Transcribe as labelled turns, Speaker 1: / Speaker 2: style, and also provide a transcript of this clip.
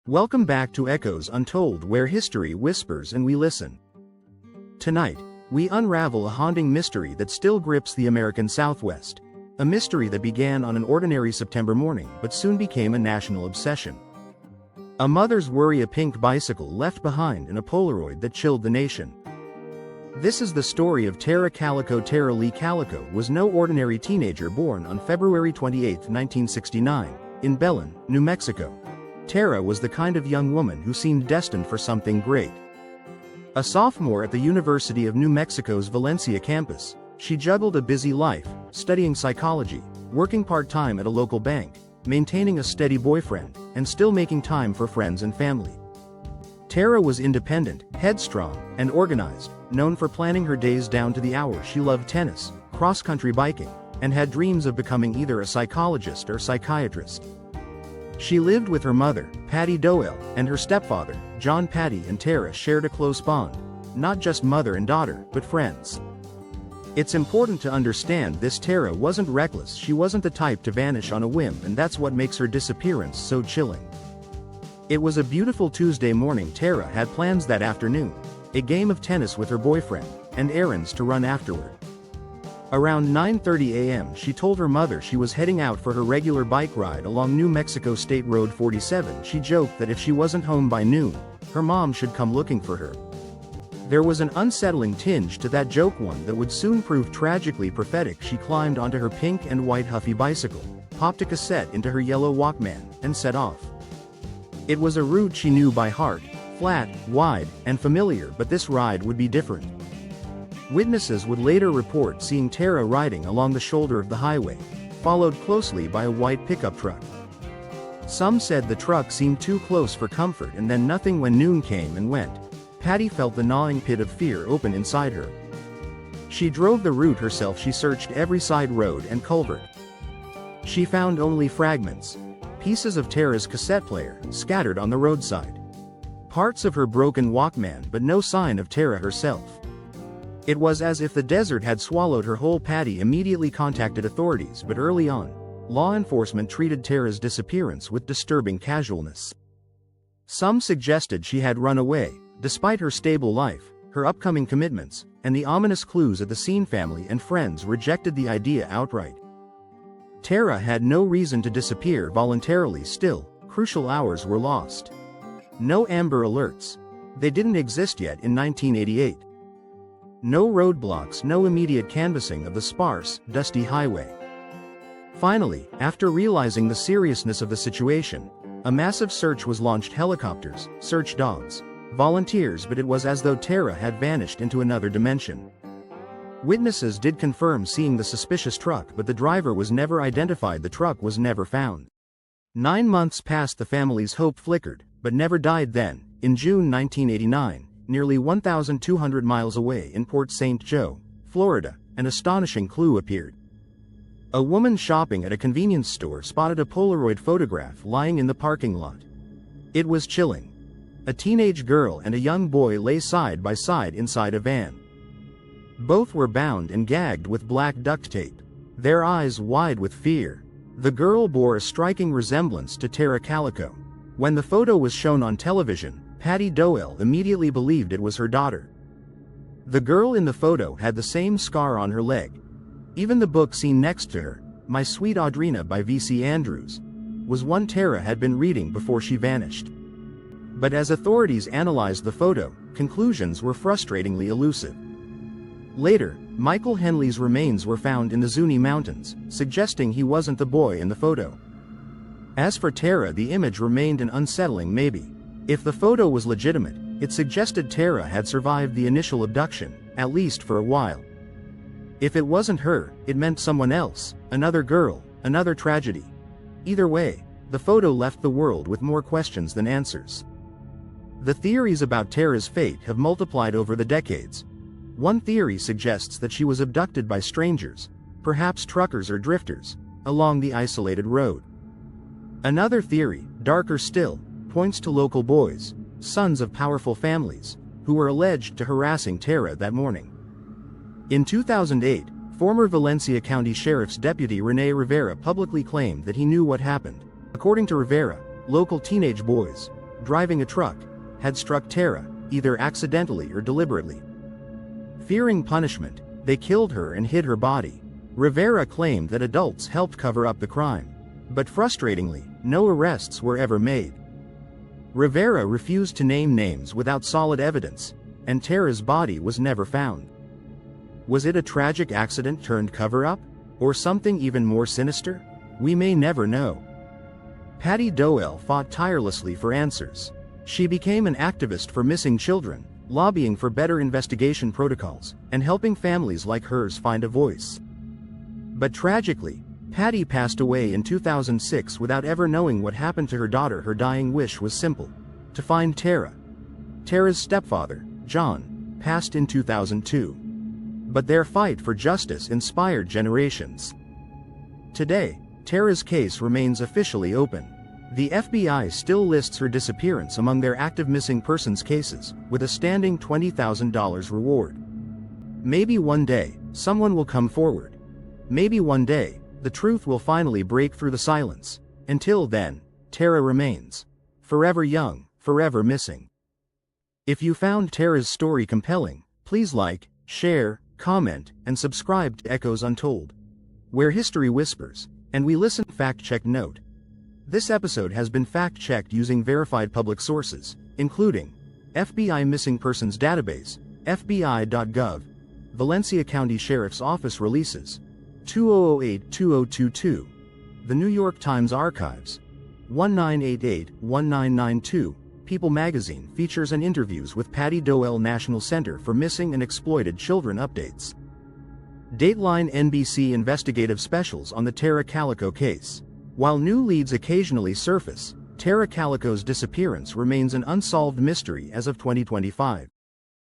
Speaker 1: Welcome back to Echoes Untold, where history whispers and we listen. Tonight, we unravel a haunting mystery that still grips the American Southwest. A mystery that began on an ordinary September morning but soon became a national obsession. A mother's worry, a pink bicycle left behind, and a Polaroid that chilled the nation. This is the story of Tara Calico. Tara Lee Calico was no ordinary teenager born on February 28, 1969, in Belen, New Mexico. Tara was the kind of young woman who seemed destined for something great. A sophomore at the University of New Mexico's Valencia campus, she juggled a busy life, studying psychology, working part-time at a local bank, maintaining a steady boyfriend, and still making time for friends and family. Tara was independent, headstrong, and organized, known for planning her days down to the hour. She loved tennis, cross-country biking, and had dreams of becoming either a psychologist or psychiatrist. She lived with her mother, Patty Doel, and her stepfather, John. Patty and Tara shared a close bond, not just mother and daughter, but friends. It's important to understand this: Tara wasn't reckless, she wasn't the type to vanish on a whim, and that's what makes her disappearance so chilling. It was a beautiful Tuesday morning. Tara had plans that afternoon, a game of tennis with her boyfriend, and errands to run afterward. Around 9:30 a.m. she told her mother she was heading out for her regular bike ride along New Mexico State Road 47. She joked that if she wasn't home by noon, her mom should come looking for her. There was an unsettling tinge to that joke, one that would soon prove tragically prophetic. She climbed onto her pink and white Huffy bicycle, popped a cassette into her yellow Walkman, and set off. It was a route she knew by heart, flat, wide, and familiar, but this ride would be different. Witnesses would later report seeing Tara riding along the shoulder of the highway, followed closely by a white pickup truck. Some said the truck seemed too close for comfort, and then nothing. When noon came and went, Patty felt the gnawing pit of fear open inside her. She drove the route herself. She searched every side road and culvert. She found only fragments, pieces of Tara's cassette player, scattered on the roadside. Parts of her broken Walkman, but no sign of Tara herself. It was as if the desert had swallowed her whole. Patty immediately contacted authorities, but early on, law enforcement treated Tara's disappearance with disturbing casualness. Some suggested she had run away, despite her stable life, her upcoming commitments, and the ominous clues at the scene. Family and friends rejected the idea outright. Tara had no reason to disappear voluntarily. Still, crucial hours were lost. No Amber Alerts. They didn't exist yet in 1988. No roadblocks, no immediate canvassing of the sparse, dusty highway. Finally, after realizing the seriousness of the situation, a massive search was launched. Helicopters, search dogs, volunteers, but it was as though Tara had vanished into another dimension. Witnesses did confirm seeing the suspicious truck, but the driver was never identified. The truck was never found. 9 months passed. The family's hope flickered, but never died. Then, in June 1989, nearly 1,200 miles away in Port St. Joe, Florida, an astonishing clue appeared. A woman shopping at a convenience store spotted a Polaroid photograph lying in the parking lot. It was chilling. A teenage girl and a young boy lay side by side inside a van. Both were bound and gagged with black duct tape, their eyes wide with fear. The girl bore a striking resemblance to Tara Calico. When the photo was shown on television, Patty Doel immediately believed it was her daughter. The girl in the photo had the same scar on her leg. Even the book seen next to her, My Sweet Audrina by V.C. Andrews, was one Tara had been reading before she vanished. But as authorities analyzed the photo, conclusions were frustratingly elusive. Later, Michael Henley's remains were found in the Zuni Mountains, suggesting he wasn't the boy in the photo. As for Tara, the image remained an unsettling maybe. If the photo was legitimate, it suggested Tara had survived the initial abduction, at least for a while. If it wasn't her, it meant someone else, another girl, another tragedy. Either way, the photo left the world with more questions than answers. The theories about Tara's fate have multiplied over the decades. One theory suggests that she was abducted by strangers, perhaps truckers or drifters, along the isolated road. Another theory, darker still, points to local boys, sons of powerful families, who were alleged to harassing Tara that morning. In 2008, former Valencia County Sheriff's Deputy Rene Rivera publicly claimed that he knew what happened. According to Rivera, local teenage boys, driving a truck, had struck Tara, either accidentally or deliberately. Fearing punishment, they killed her and hid her body. Rivera claimed that adults helped cover up the crime. But frustratingly, no arrests were ever made. Rivera refused to name names without solid evidence, and Tara's body was never found. Was it a tragic accident turned cover-up? Or something even more sinister? We may never know. Patty Doel fought tirelessly for answers. She became an activist for missing children, lobbying for better investigation protocols, and helping families like hers find a voice. But tragically, Patty passed away in 2006 without ever knowing what happened to her daughter. Her dying wish was simple: to find Tara. Tara's stepfather, John, passed in 2002. But their fight for justice inspired generations. Today, Tara's case remains officially open. The FBI still lists her disappearance among their active missing persons cases, with a standing $20,000 reward. Maybe one day, someone will come forward. Maybe one day, the truth will finally break through the silence. Until then, Tara remains forever young, forever missing. If you found Tara's story compelling, please like, share, comment, and subscribe to Echoes Untold, where history whispers, and we listen. Fact-check note: this episode has been fact-checked using verified public sources, including FBI Missing Persons Database, FBI.gov, Valencia County Sheriff's Office releases, 2008-2022, The New York Times Archives, 1988-1992, People magazine features and interviews with Patty Doel. National Center for Missing and Exploited Children updates. Dateline NBC investigative specials on the Tara Calico case. While new leads occasionally surface, Tara Calico's disappearance remains an unsolved mystery as of 2025.